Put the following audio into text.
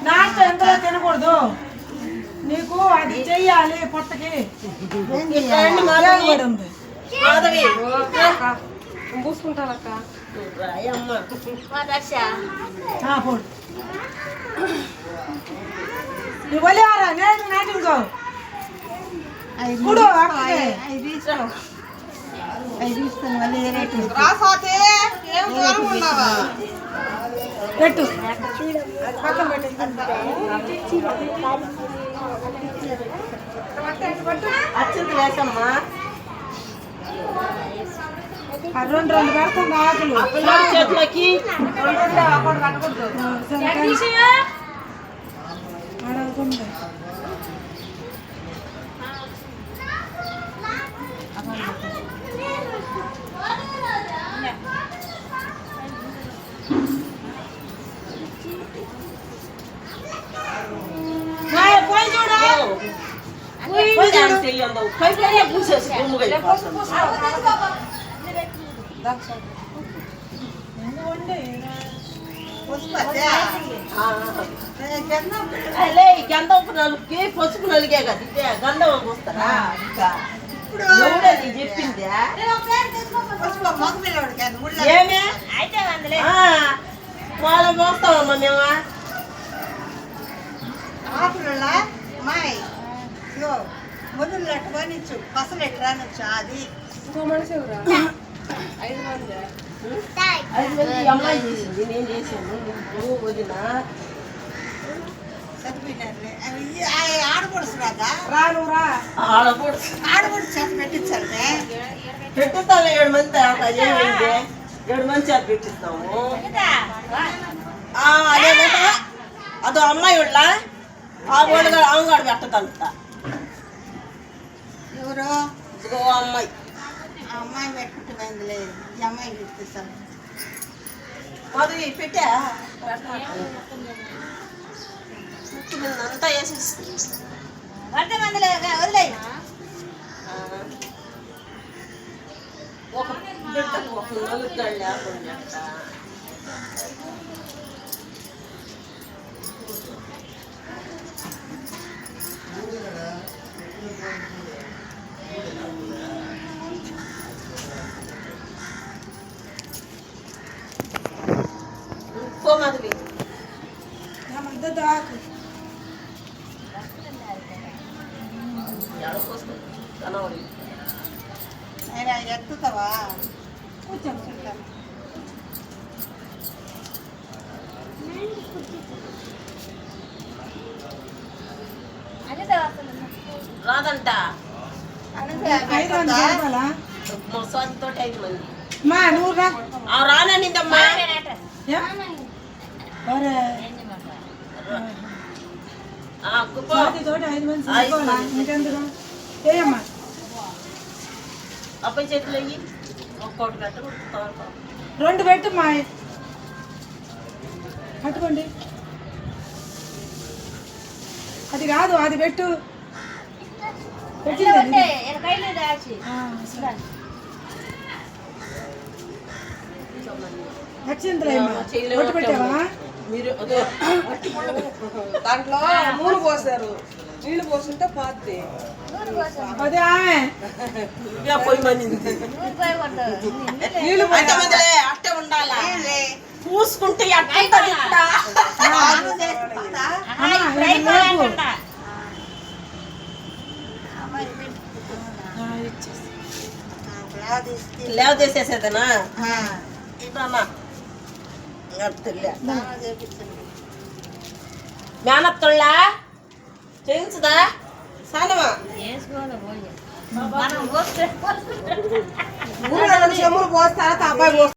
నాట ఎంతలో తినకూడదు నీకు అది చెయ్యాలి పొట్టకి పూసుకుంటానక్క ఇవ్వలేరా నేను నాటింకో ఇప్పుడు పెట్టు పక్కన అచ్చింది వేసమ్మా 2 పెడతాం ఆకులు చేతులకి గంధపు నలుగుకి పసుపు నలిగే కదా గంధం వస్తారా ఎవడది చెప్పింది ఏమే వాళ్ళ మోస్తామమ్మా మేమా మొదలు లెట్టుకోనిచ్చు పసలు ఎట్రానొచ్చు అది ఇంకో మనిషి ఎవరా 5 మంది 5 మంది అమ్మాయి చేసింది నేను చేసాను నువ్వు వదిన చదివినారులే ఆడపడుచు రాదా ఆడపడుచు చేత పెట్టించాలి పెట్టిస్తాము 7 మంది ఏమైంది 7 మంది చేత పెట్టిస్తాము అదే అదో అమ్మాయి వాళ్ళ ఆ వాళ్ళు ఆమెగాడు పెట్టదంట ఎవరు అమ్మాయి అమ్మాయి పెట్టుకుంటుందిలే ఈ అమ్మాయి పెట్టిస్తాను అది పెట్టా అంతా వేసేసి మందిలే వదిలే ఒక బిడ్డకు ఒక నలుగురు లేకుండా మాధవి ఎత్తుతావా రాదంట స్వాతితో 5 మంది రానండిమ్మా అబ్బాయి చేతులు అయ్యి ఒక్కోటి గట్ట 2 పెట్టు మా పట్టుకోండి అది కాదు అది పెట్టు వచ్చింది పెట్టావా మీరు దాంట్లో నూనె పోసారు నీళ్లు పోస్తుంటే పాతి అదే ఆమె పోయి మంది నీళ్ళు అట్టే ఉండాలా పూసుకుంటే లేవ చేసేసేదనా ఇప్పుడమ్మా మేనత్తోళ్ళ చేయించదా సానమా చెమ్ములు పోస్తారా అబ్బాయి